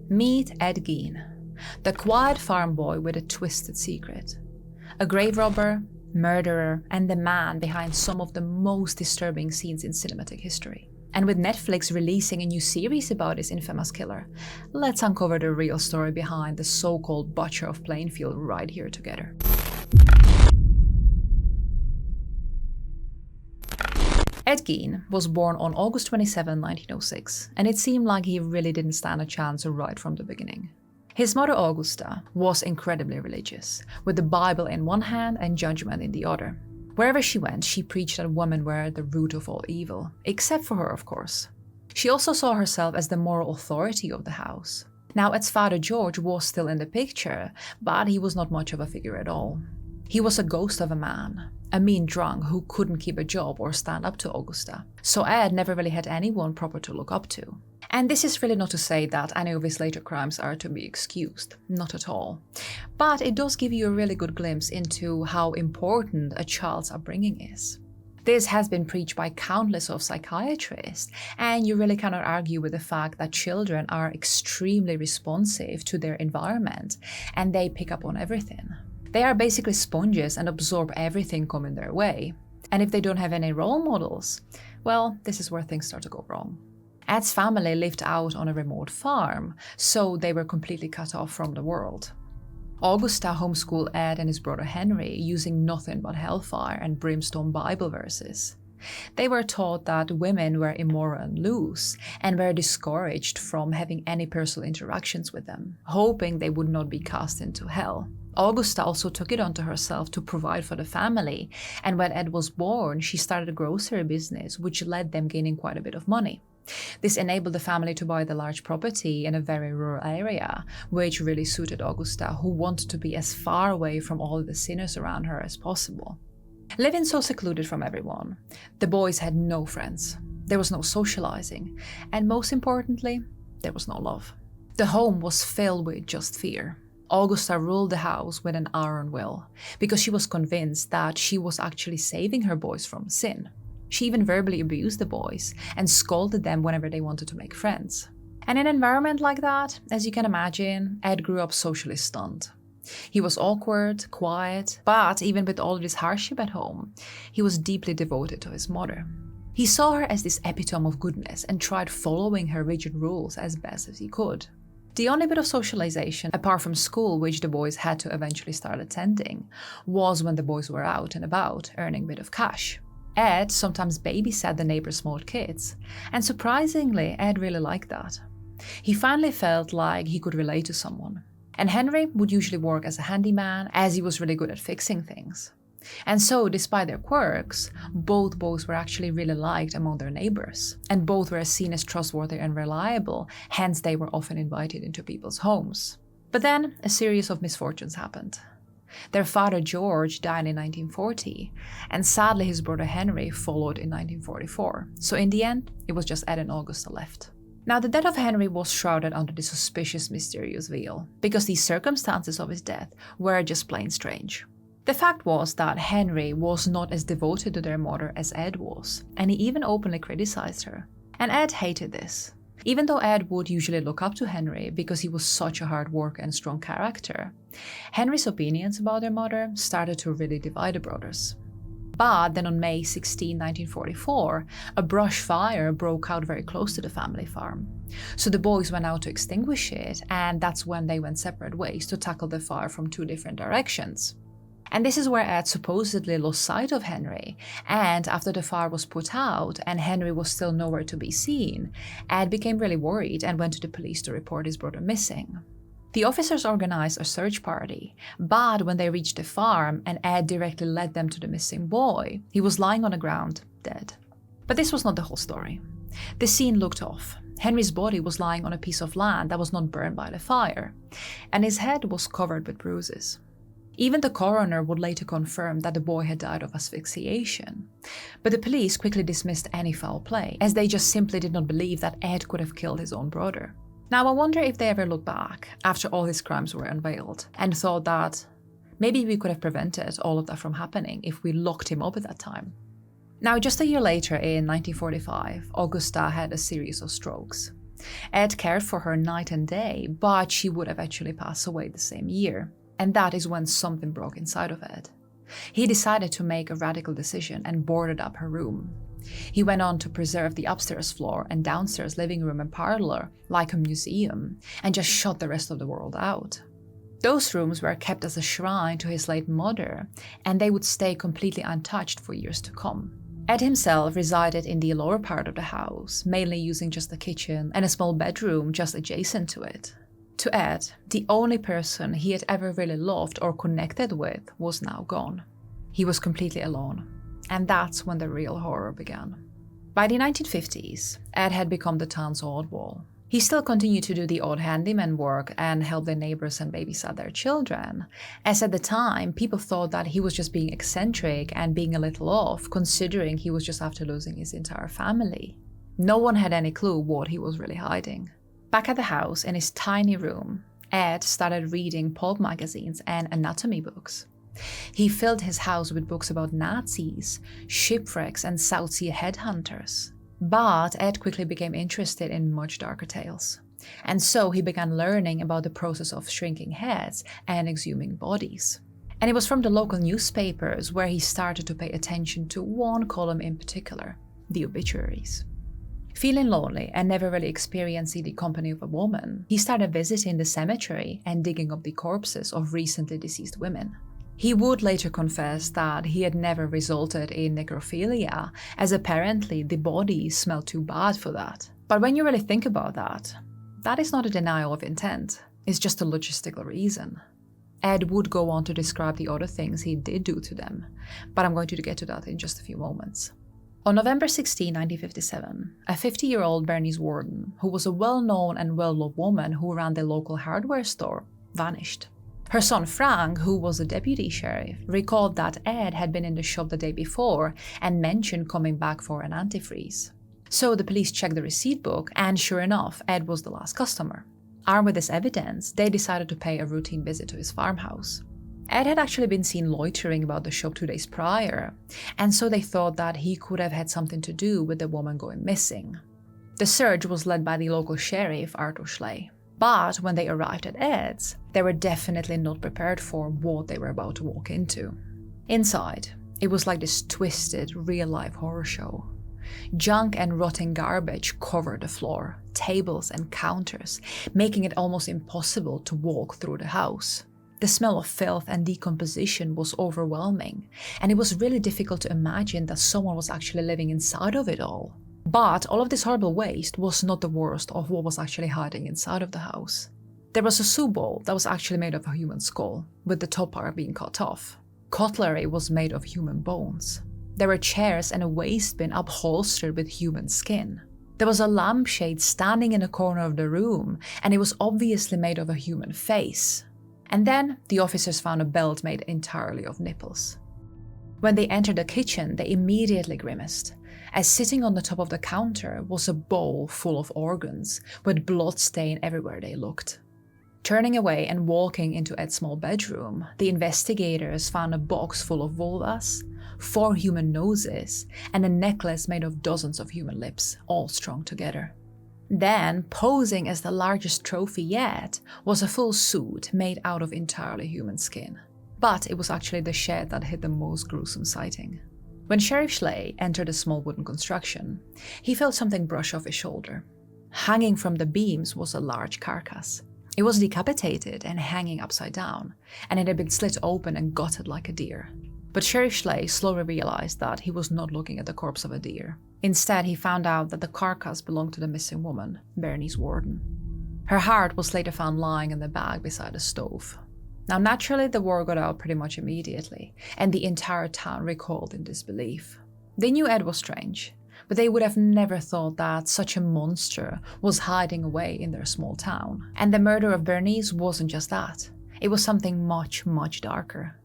Meet Ed Gein, the quiet farm boy with a twisted secret. A grave robber, murderer, and the man behind some of the most disturbing scenes in cinematic history. And with Netflix releasing a new series about this infamous killer, let's uncover the real story behind the so-called butcher of Plainfield right here together. Ed Gein was born on August 27, 1906, and it seemed like he really didn't stand a chance right from the beginning. His mother Augusta was incredibly religious, with the Bible in one hand and judgment in the other. Wherever she went, she preached that women were the root of all evil, except for her, of course. She also saw herself as the moral authority of the house. Now, Ed's father George was still in the picture, but he was not much of a figure at all. He was a ghost of a man, a mean drunk who couldn't keep a job or stand up to Augusta. So Ed never really had anyone proper to look up to. And this is really not to say that any of his later crimes are to be excused, not at all. But it does give you a really good glimpse into how important a child's upbringing is. This has been preached by countless of psychiatrists, and you really cannot argue with the fact that children are extremely responsive to their environment, and they pick up on everything. They are basically sponges and absorb everything coming their way. And if they don't have any role models, well, this is where things start to go wrong. Ed's family lived out on a remote farm, so they were completely cut off from the world. Augusta homeschooled Ed and his brother Henry using nothing but hellfire and brimstone Bible verses. They were taught that women were immoral and loose, and were discouraged from having any personal interactions with them, hoping they would not be cast into hell. Augusta also took it onto herself to provide for the family, and when Ed was born, she started a grocery business, which led them gaining quite a bit of money. This enabled the family to buy the large property in a very rural area, which really suited Augusta, who wanted to be as far away from all the sinners around her as possible. Living so secluded from everyone, the boys had no friends. There was no socializing, and most importantly, there was no love. The home was filled with just fear. Augusta ruled the house with an iron will, because she was convinced that she was actually saving her boys from sin. She even verbally abused the boys and scolded them whenever they wanted to make friends. And in an environment like that, as you can imagine, Ed grew up socially stunned. He was awkward, quiet, but even with all of this hardship at home, he was deeply devoted to his mother. He saw her as this epitome of goodness and tried following her rigid rules as best as he could. The only bit of socialization, apart from school, which the boys had to eventually start attending, was when the boys were out and about, earning a bit of cash. Ed sometimes babysat the neighbors' small kids, and surprisingly, Ed really liked that. He finally felt like he could relate to someone. And Henry would usually work as a handyman, as he was really good at fixing things. And so, despite their quirks, both boys were actually really liked among their neighbors, and both were seen as trustworthy and reliable, hence they were often invited into people's homes. But then, a series of misfortunes happened. Their father George died in 1940, and sadly his brother Henry followed in 1944, so in the end, it was just Ed and Augusta left. Now, the death of Henry was shrouded under this suspicious, mysterious veil, because the circumstances of his death were just plain strange. The fact was that Henry was not as devoted to their mother as Ed was, and he even openly criticized her. And Ed hated this. Even though Ed would usually look up to Henry because he was such a hard worker and strong character, Henry's opinions about their mother started to really divide the brothers. But then on May 16, 1944, a brush fire broke out very close to the family farm. So the boys went out to extinguish it, and that's when they went separate ways to tackle the fire from two different directions. And this is where Ed supposedly lost sight of Henry, and after the fire was put out and Henry was still nowhere to be seen, Ed became really worried and went to the police to report his brother missing. The officers organized a search party, but when they reached the farm and Ed directly led them to the missing boy, he was lying on the ground, dead. But this was not the whole story. The scene looked off. Henry's body was lying on a piece of land that was not burned by the fire, and his head was covered with bruises. Even the coroner would later confirm that the boy had died of asphyxiation. But the police quickly dismissed any foul play, as they just simply did not believe that Ed could have killed his own brother. Now, I wonder if they ever looked back, after all his crimes were unveiled, and thought that maybe we could have prevented all of that from happening if we locked him up at that time. Now, just a year later, in 1945, Augusta had a series of strokes. Ed cared for her night and day, but she would eventually pass away the same year. And that is when something broke inside of Ed. He decided to make a radical decision and boarded up her room. He went on to preserve the upstairs floor and downstairs living room and parlor like a museum, and just shut the rest of the world out. Those rooms were kept as a shrine to his late mother, and they would stay completely untouched for years to come. Ed himself resided in the lower part of the house, mainly using just the kitchen and a small bedroom just adjacent to it. To Ed, the only person he had ever really loved or connected with was now gone. He was completely alone, and that's when the real horror began. By the 1950s, Ed had become the town's oddball. He still continued to do the odd handyman work and help the neighbors and babysat their children, as at the time people thought that he was just being eccentric and being a little off, considering he was just after losing his entire family. No one had any clue what he was really hiding. Back at the house in his tiny room, Ed started reading pulp magazines and anatomy books. He filled his house with books about Nazis, shipwrecks, and South Sea headhunters. But Ed quickly became interested in much darker tales. And so he began learning about the process of shrinking heads and exhuming bodies. And it was from the local newspapers where he started to pay attention to one column in particular, the obituaries. Feeling lonely and never really experiencing the company of a woman, he started visiting the cemetery and digging up the corpses of recently deceased women. He would later confess that he had never resulted in necrophilia, as apparently the bodies smelled too bad for that. But when you really think about that, that is not a denial of intent, it's just a logistical reason. Ed would go on to describe the other things he did do to them, but I'm going to get to that in just a few moments. On November 16, 1957, a 50-year-old Bernice Warden, who was a well-known and well-loved woman who ran the local hardware store, vanished. Her son Frank, who was a deputy sheriff, recalled that Ed had been in the shop the day before and mentioned coming back for an antifreeze. So the police checked the receipt book, and sure enough, Ed was the last customer. Armed with this evidence, they decided to pay a routine visit to his farmhouse. Ed had actually been seen loitering about the shop 2 days prior, and so they thought that he could have had something to do with the woman going missing. The search was led by the local sheriff, Arthur Schley. But when they arrived at Ed's, they were definitely not prepared for what they were about to walk into. Inside, it was like this twisted, real-life horror show. Junk and rotting garbage covered the floor, tables and counters, making it almost impossible to walk through the house. The smell of filth and decomposition was overwhelming, and it was really difficult to imagine that someone was actually living inside of it all. But all of this horrible waste was not the worst of what was actually hiding inside of the house. There was a soup bowl that was actually made of a human skull, with the top part being cut off. Cutlery was made of human bones. There were chairs and a waste bin upholstered with human skin. There was a lampshade standing in a corner of the room, and it was obviously made of a human face. And then the officers found a belt made entirely of nipples. When they entered the kitchen, they immediately grimaced, as sitting on the top of the counter was a bowl full of organs, with blood stain everywhere they looked. Turning away and walking into Ed's small bedroom, the investigators found a box full of vulvas, 4 human noses, and a necklace made of dozens of human lips, all strung together. Then, posing as the largest trophy yet, was a full suit made out of entirely human skin. But it was actually the shed that hid the most gruesome sighting. When Sheriff Schley entered a small wooden construction, he felt something brush off his shoulder. Hanging from the beams was a large carcass. It was decapitated and hanging upside down, and it had been slit open and gutted like a deer. But Sheriff Schley slowly realized that he was not looking at the corpse of a deer. Instead, he found out that the carcass belonged to the missing woman, Bernice Warden. Her heart was later found lying in the bag beside the stove. Now, naturally, the word got out pretty much immediately, and the entire town recoiled in disbelief. They knew Ed was strange, but they would have never thought that such a monster was hiding away in their small town. And the murder of Bernice wasn't just that. It was something much, much darker.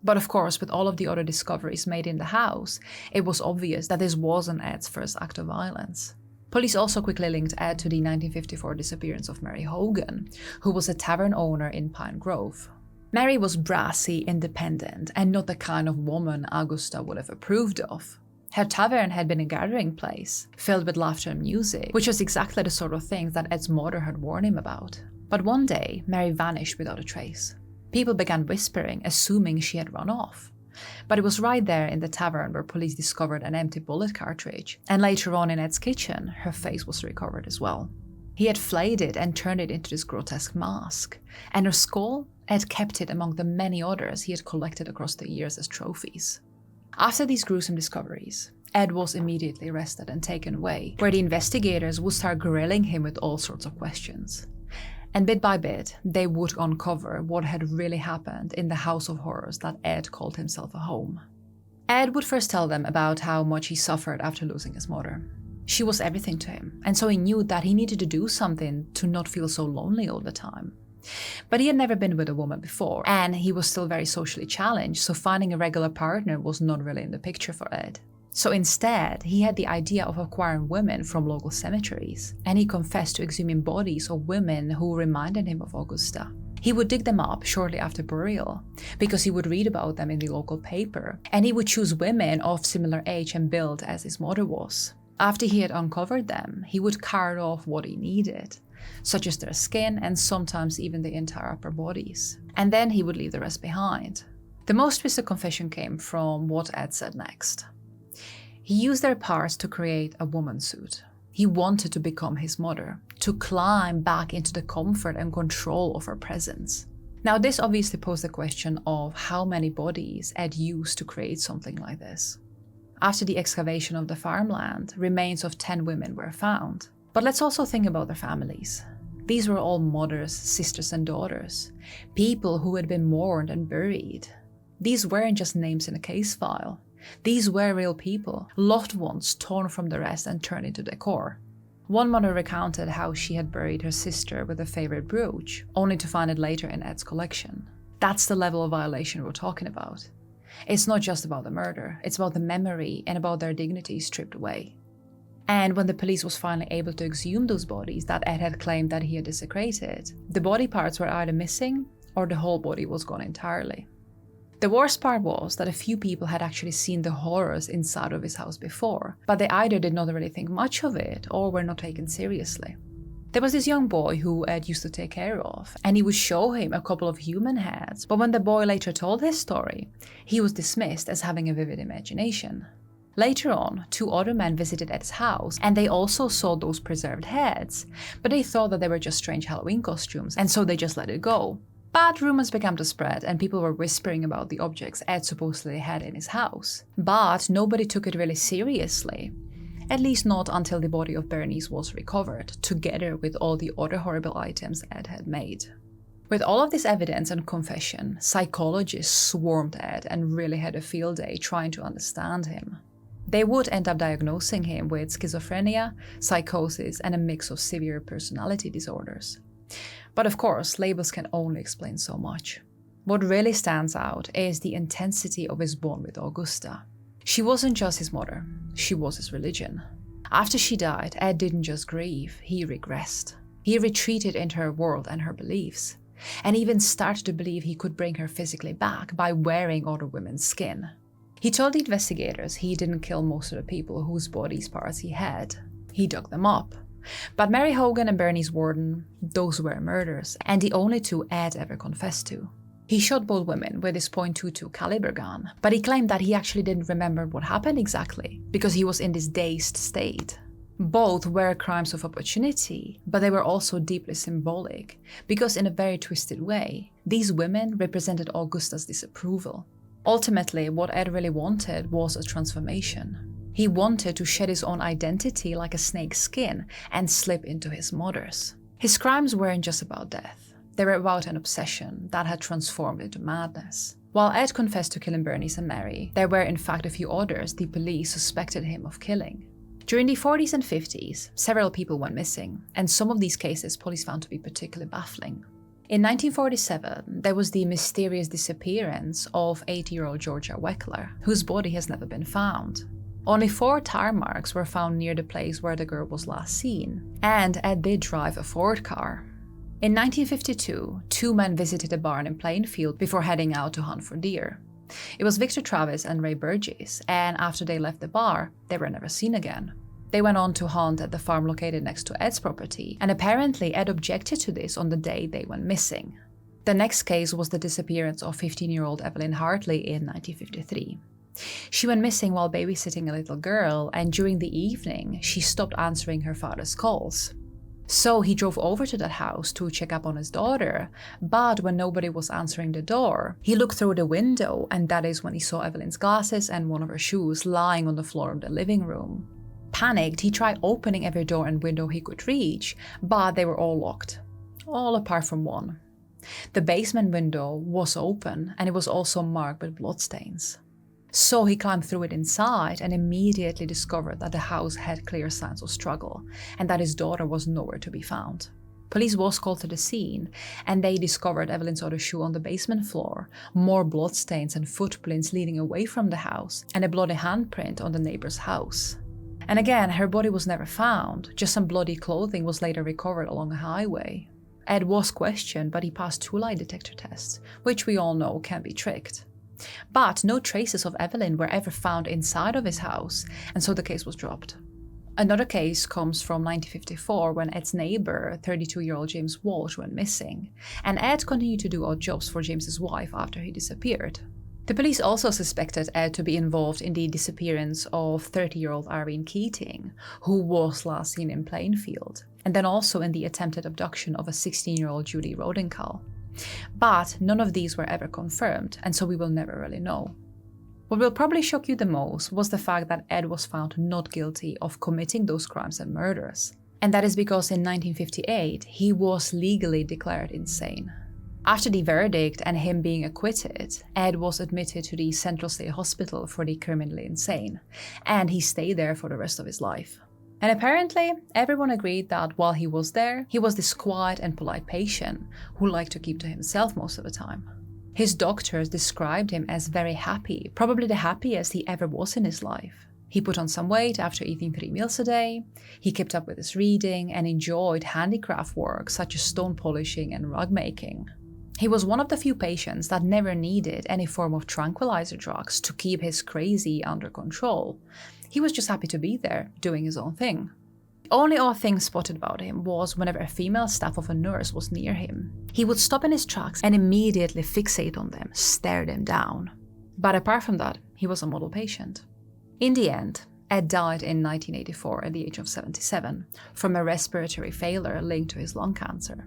But of course, with all of the other discoveries made in the house, it was obvious that this wasn't Ed's first act of violence. Police also quickly linked Ed to the 1954 disappearance of Mary Hogan, who was a tavern owner in Pine Grove. Mary was brassy, independent, and not the kind of woman Augusta would have approved of. Her tavern had been a gathering place, filled with laughter and music, which was exactly the sort of thing that Ed's mother had warned him about. But one day, Mary vanished without a trace. People began whispering, assuming she had run off. But it was right there in the tavern where police discovered an empty bullet cartridge, and later on in Ed's kitchen, her face was recovered as well. He had flayed it and turned it into this grotesque mask, and her skull, Ed kept it among the many others he had collected across the years as trophies. After these gruesome discoveries, Ed was immediately arrested and taken away, where the investigators would start grilling him with all sorts of questions. And bit by bit, they would uncover what had really happened in the house of horrors that Ed called himself a home. Ed would first tell them about how much he suffered after losing his mother. She was everything to him, and so he knew that he needed to do something to not feel so lonely all the time. But he had never been with a woman before, and he was still very socially challenged, so finding a regular partner was not really in the picture for Ed. So instead, he had the idea of acquiring women from local cemeteries, and he confessed to exhuming bodies of women who reminded him of Augusta. He would dig them up shortly after burial, because he would read about them in the local paper, and he would choose women of similar age and build as his mother was. After he had uncovered them, he would cart off what he needed, such as their skin and sometimes even the entire upper bodies. And then he would leave the rest behind. The most twisted confession came from what Ed said next. He used their parts to create a woman suit. He wanted to become his mother, to climb back into the comfort and control of her presence. Now this obviously posed the question of how many bodies Ed used to create something like this. After the excavation of the farmland, remains of 10 women were found. But let's also think about their families. These were all mothers, sisters and daughters, people who had been mourned and buried. These weren't just names in a case file. These were real people, loved ones torn from the rest and turned into decor. One mother recounted how she had buried her sister with a favorite brooch, only to find it later in Ed's collection. That's the level of violation we're talking about. It's not just about the murder, it's about the memory and about their dignity stripped away. And when the police was finally able to exhume those bodies that Ed had claimed that he had desecrated, the body parts were either missing or the whole body was gone entirely. The worst part was that a few people had actually seen the horrors inside of his house before, but they either did not really think much of it or were not taken seriously. There was this young boy who Ed used to take care of, and he would show him a couple of human heads, but when the boy later told his story, he was dismissed as having a vivid imagination. Later on, 2 other men visited Ed's house, and they also saw those preserved heads, but they thought that they were just strange Halloween costumes, and so they just let it go. But rumors began to spread, and people were whispering about the objects Ed supposedly had in his house. But nobody took it really seriously. At least not until the body of Bernice was recovered, together with all the other horrible items Ed had made. With all of this evidence and confession, psychologists swarmed Ed and really had a field day trying to understand him. They would end up diagnosing him with schizophrenia, psychosis, and a mix of severe personality disorders. But of course, labels can only explain so much. What really stands out is the intensity of his bond with Augusta. She wasn't just his mother, she was his religion. After she died, Ed didn't just grieve, he regressed. He retreated into her world and her beliefs, and even started to believe he could bring her physically back by wearing other women's skin. He told the investigators he didn't kill most of the people whose bodies parts he had. He dug them up. But Mary Hogan and Bernice Warden, those were murders, and the only 2 Ed ever confessed to. He shot both women with his .22 caliber gun, but he claimed that he actually didn't remember what happened exactly, because he was in this dazed state. Both were crimes of opportunity, but they were also deeply symbolic, because in a very twisted way, these women represented Augusta's disapproval. Ultimately, what Ed really wanted was a transformation. He wanted to shed his own identity like a snake's skin and slip into his mother's. His crimes weren't just about death. They were about an obsession that had transformed into madness. While Ed confessed to killing Bernice and Mary, there were in fact a few others the police suspected him of killing. During the 40s and 50s, several people went missing, and some of these cases police found to be particularly baffling. In 1947, there was the mysterious disappearance of 80-year-old Georgia Weckler, whose body has never been found. Only 4 tire marks were found near the place where the girl was last seen, and Ed did drive a Ford car. In 1952, 2 men visited a barn in Plainfield before heading out to hunt for deer. It was Victor Travis and Ray Burgess, and after they left the bar, they were never seen again. They went on to hunt at the farm located next to Ed's property, and apparently Ed objected to this on the day they went missing. The next case was the disappearance of 15-year-old Evelyn Hartley in 1953. She went missing while babysitting a little girl, and during the evening, she stopped answering her father's calls. So he drove over to that house to check up on his daughter, but when nobody was answering the door, he looked through the window, and that is when he saw Evelyn's glasses and one of her shoes lying on the floor of the living room. Panicked, he tried opening every door and window he could reach, but they were all locked, all apart from one. The basement window was open, and it was also marked with bloodstains. So he climbed through it inside and immediately discovered that the house had clear signs of struggle, and that his daughter was nowhere to be found. Police was called to the scene, and they discovered Evelyn's other shoe on the basement floor, more bloodstains and footprints leading away from the house, and a bloody handprint on the neighbor's house. And again, her body was never found, just some bloody clothing was later recovered along a highway. Ed was questioned, but he passed 2 lie detector tests, which we all know can be tricked. But no traces of Evelyn were ever found inside of his house, and so the case was dropped. Another case comes from 1954 when Ed's neighbor, 32-year-old James Walsh, went missing, and Ed continued to do odd jobs for James's wife after he disappeared. The police also suspected Ed to be involved in the disappearance of 30-year-old Irene Keating, who was last seen in Plainfield, and then also in the attempted abduction of a 16-year-old Judy Rodenkahl. But none of these were ever confirmed, and so we will never really know. What will probably shock you the most was the fact that Ed was found not guilty of committing those crimes and murders. And that is because in 1958, he was legally declared insane. After the verdict and him being acquitted, Ed was admitted to the Central State Hospital for the criminally insane, and he stayed there for the rest of his life. And apparently, everyone agreed that while he was there, he was this quiet and polite patient who liked to keep to himself most of the time. His doctors described him as very happy, probably the happiest he ever was in his life. He put on some weight after eating 3 meals a day, he kept up with his reading and enjoyed handicraft work such as stone polishing and rug making. He was one of the few patients that never needed any form of tranquilizer drugs to keep his crazy under control. He was just happy to be there, doing his own thing. The only odd thing spotted about him was whenever a female staff of a nurse was near him. He would stop in his tracks and immediately fixate on them, stare them down. But apart from that, he was a model patient. In the end, Ed died in 1984 at the age of 77 from a respiratory failure linked to his lung cancer.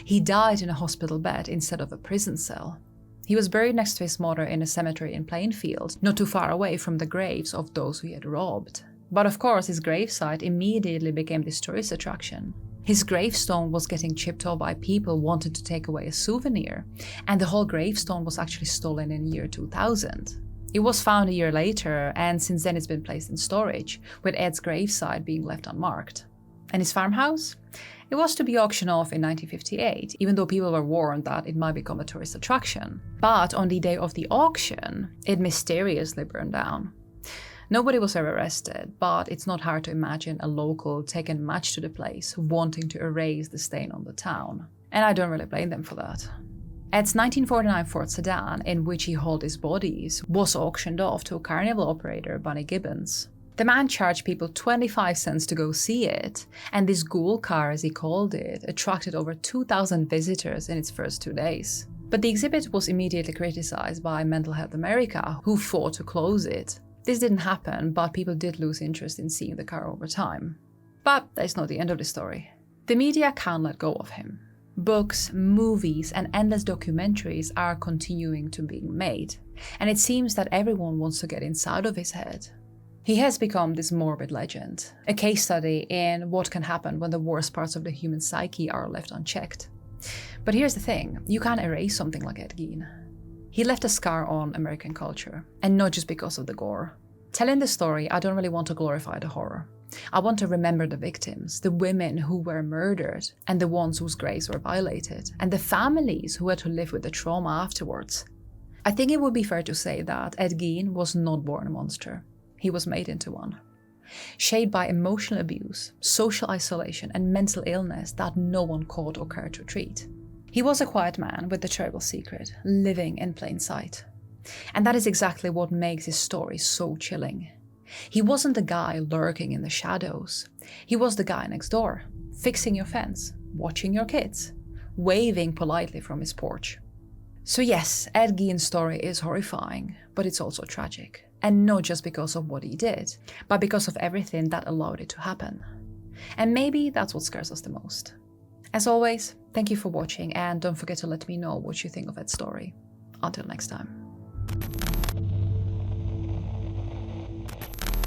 He died in a hospital bed instead of a prison cell. He was buried next to his mother in a cemetery in Plainfield, not too far away from the graves of those who he had robbed. But of course, his gravesite immediately became this tourist attraction. His gravestone was getting chipped off by people wanting to take away a souvenir, and the whole gravestone was actually stolen in the year 2000. It was found a year later, and since then it's been placed in storage, with Ed's gravesite being left unmarked. And his farmhouse? It was to be auctioned off in 1958, even though people were warned that it might become a tourist attraction. But on the day of the auction, it mysteriously burned down. Nobody was ever arrested, but it's not hard to imagine a local taking a match to the place, wanting to erase the stain on the town. And I don't really blame them for that. Ed's 1949 Ford sedan, in which he hauled his bodies, was auctioned off to a carnival operator, Bunny Gibbons. The man charged people 25 cents to go see it, and this ghoul car, as he called it, attracted over 2,000 visitors in its first 2 days. But the exhibit was immediately criticized by Mental Health America, who fought to close it. This didn't happen, but people did lose interest in seeing the car over time. But that's not the end of the story. The media can't let go of him. Books, movies, and endless documentaries are continuing to be made, and it seems that everyone wants to get inside of his head. He has become this morbid legend, a case study in what can happen when the worst parts of the human psyche are left unchecked. But here's the thing, you can't erase something like Ed Gein. He left a scar on American culture, and not just because of the gore. Telling the story, I don't really want to glorify the horror. I want to remember the victims, the women who were murdered, and the ones whose graves were violated, and the families who had to live with the trauma afterwards. I think it would be fair to say that Ed Gein was not born a monster. He was made into one. Shaped by emotional abuse, social isolation, and mental illness that no one caught or cared to treat. He was a quiet man with a terrible secret, living in plain sight. And that is exactly what makes his story so chilling. He wasn't the guy lurking in the shadows. He was the guy next door, fixing your fence, watching your kids, waving politely from his porch. So yes, Ed Gein's story is horrifying, but it's also tragic. And not just because of what he did, but because of everything that allowed it to happen. And maybe that's what scares us the most. As always, thank you for watching, and don't forget to let me know what you think of Ed's story. Until next time.